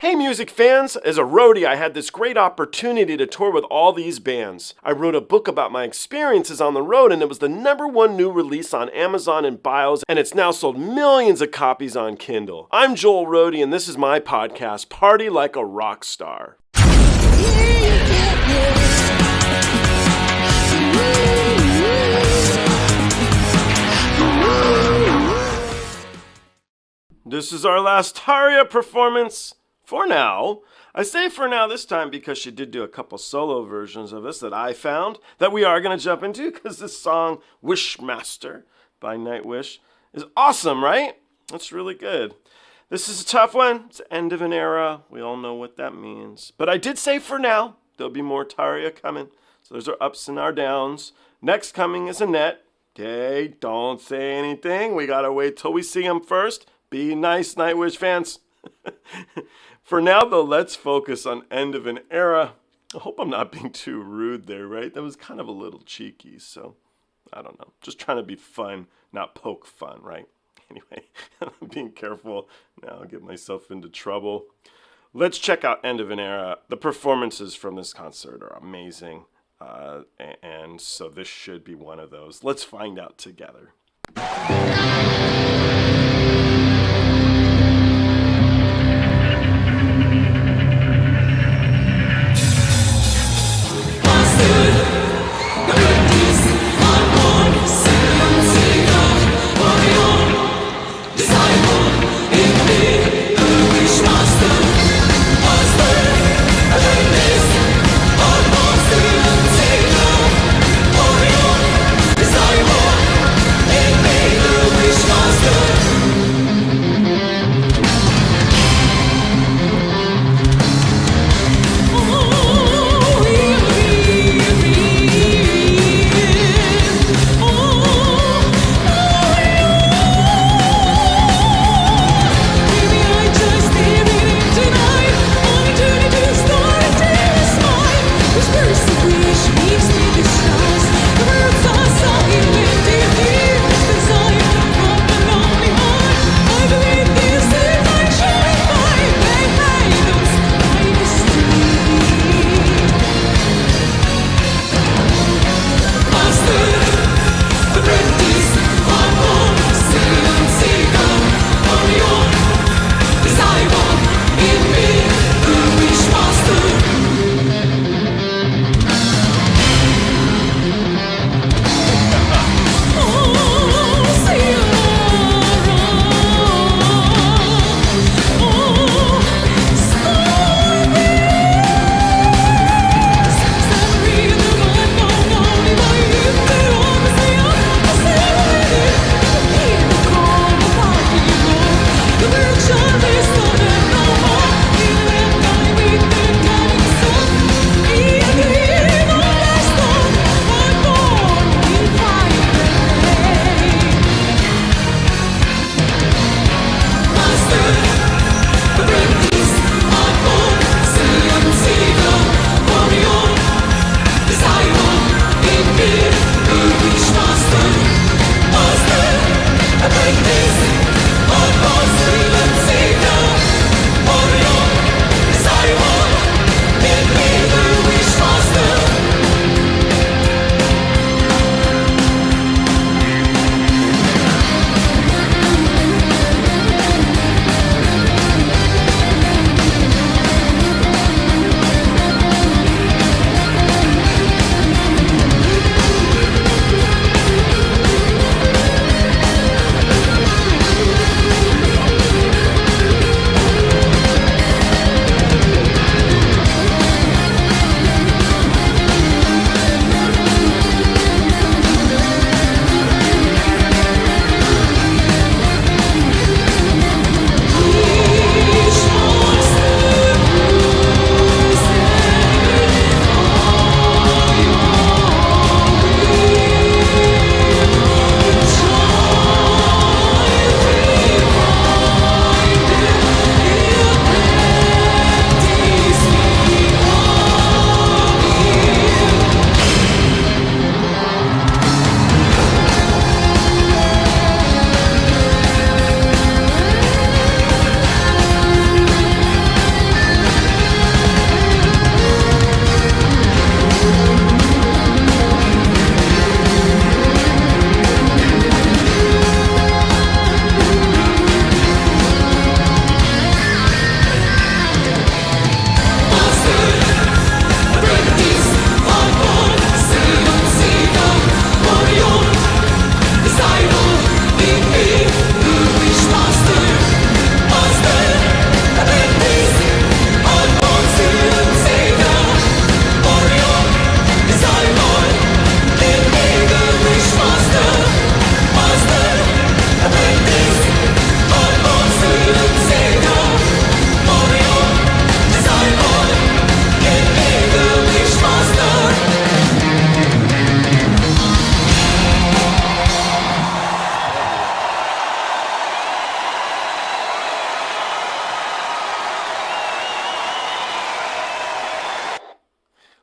Hey music fans, as a roadie I had this great opportunity to tour with all these bands. I wrote a book about my experiences on the road and it was the #1 new release on Amazon and Bios and it's now sold millions of copies on Kindle. I'm Joel Roadie and this is my podcast, Party Like a Rockstar. This is our last Taria performance. For now. I say for now this time because she did do a couple solo versions of this that I found that we are going to jump into because this song, Wishmaster by Nightwish, is awesome, right? That's really good. This is a tough one. It's the end of an era. We all know what that means. But I did say for now, there'll be more Taria coming. So there's our ups and our downs. Next coming is Anette. Okay, don't say anything. We got to wait till we see him first. Be nice, Nightwish fans. For now, though, let's focus on end of an era. I hope I'm not being too rude there, right? That was kind of a little cheeky, so I don't know. Just trying to be fun, not poke fun, right? Anyway, I'm being careful. Now I'll get myself into trouble. Let's check out end of an era. The performances from this concert are amazing, and so this should be one of those. Let's find out together. Desire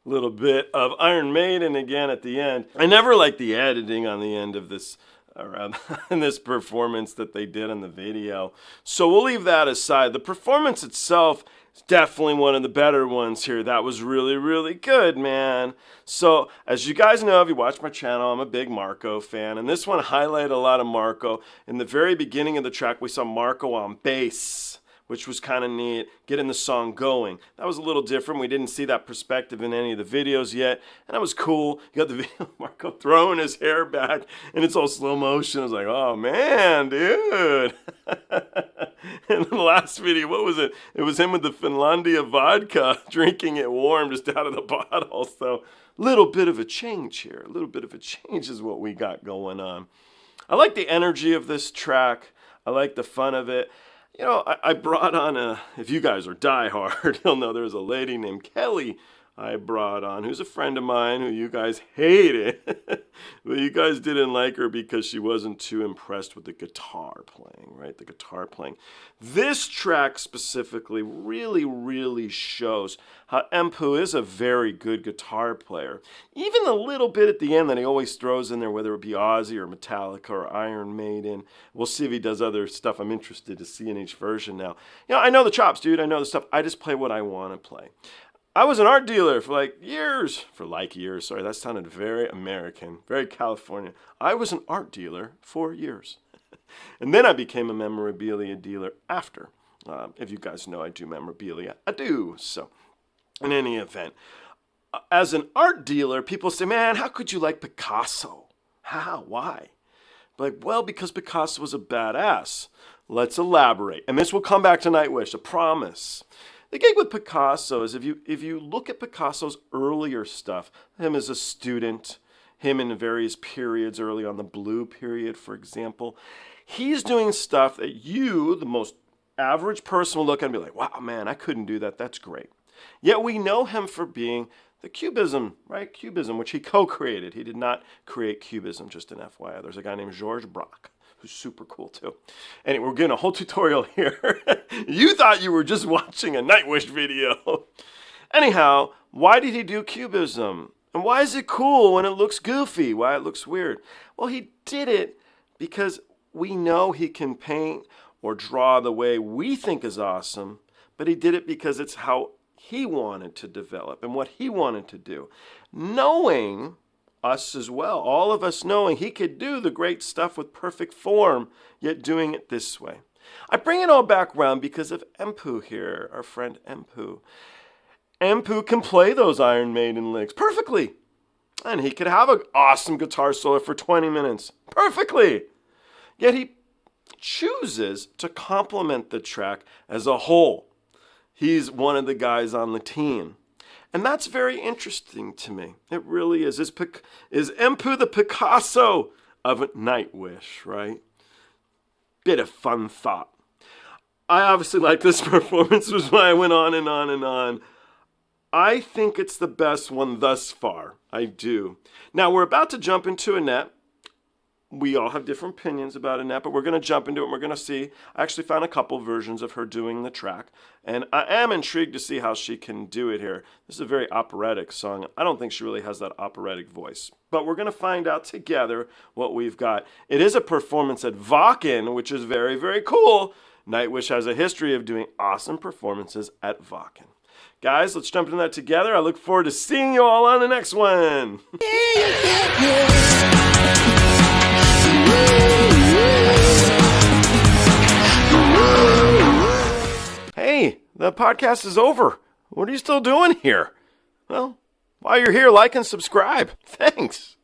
little bit of Iron Maiden again at the end. I never liked the editing on the end of this in this performance that they did in the video. So we'll leave that aside. The performance itself is definitely one of the better ones here. That was really, really good, man. So as you guys know, if you watch my channel, I'm a big Marco fan. And this one highlighted a lot of Marco. In the very beginning of the track, we saw Marco on bass, which was kind of neat, getting the song going. That was a little different. We didn't see that perspective in any of the videos yet, and that was cool. You got the video of Marco throwing his hair back, and it's all slow motion. I was like, oh man, dude. And the last video, what was it? It was him with the Finlandia vodka, drinking it warm just out of the bottle. So little bit of a change here. A little bit of a change is what we got going on. I like the energy of this track. I like the fun of it. You know, I brought on if you guys are diehard, you'll know there's a lady named Kelly I brought on, who's a friend of mine who you guys hated. But you guys didn't like her because she wasn't too impressed with the guitar playing, right? The guitar playing. This track specifically really, really shows how Empu is a very good guitar player. Even the little bit at the end that he always throws in there, whether it be Ozzy or Metallica or Iron Maiden. We'll see if he does other stuff. I'm interested to see in each version now. You know, I know the chops, dude. I know the stuff. I just play what I want to play. I was an art dealer for years. Sorry, that sounded very American, very California. I was an art dealer for years. And then I became a memorabilia dealer after. If you guys know I do memorabilia, I do. So, in any event, as an art dealer, people say, man, how could you like Picasso? How? Why? Well, because Picasso was a badass. Let's elaborate. And this will come back to Nightwish, I promise. The gig with Picasso is if you look at Picasso's earlier stuff, him as a student, him in various periods early on, the Blue period, for example, he's doing stuff that you, the most average person, will look at and be like, wow, man, I couldn't do that. That's great. Yet we know him for being the Cubism, right? Cubism, which he co-created. He did not create Cubism, just an FYI. There's a guy named Georges Braque, who's super cool too. Anyway, we're getting a whole tutorial here. You thought you were just watching a Nightwish video. Anyhow, why did he do Cubism? And why is it cool when it looks goofy? Why it looks weird? Well, he did it because we know he can paint or draw the way we think is awesome, but he did it because it's how he wanted to develop and what he wanted to do. Knowing us as well, all of us knowing he could do the great stuff with perfect form, yet doing it this way. I bring it all back around because of Empu here, our friend Empu. Empu can play those Iron Maiden licks perfectly. And he could have an awesome guitar solo for 20 minutes perfectly. Yet he chooses to complement the track as a whole. He's one of the guys on the team. And that's very interesting to me. It really is. Is Empu the Picasso of Nightwish, right? Bit of fun thought. I obviously like this performance, was why I went on and on and on. I think it's the best one thus far. I do. Now, we're about to jump into Anette. We all have different opinions about Anette, but we're going to jump into it and we're going to see. I actually found a couple versions of her doing the track, and I am intrigued to see how she can do it here. This is a very operatic song. I don't think she really has that operatic voice, but we're going to find out together what we've got. It is a performance at Wacken, which is very, very cool. Nightwish has a history of doing awesome performances at Wacken. Guys, let's jump into that together. I look forward to seeing you all on the next one. Hey, the podcast is over. What are you still doing here? Well, while you're here, like and subscribe. Thanks.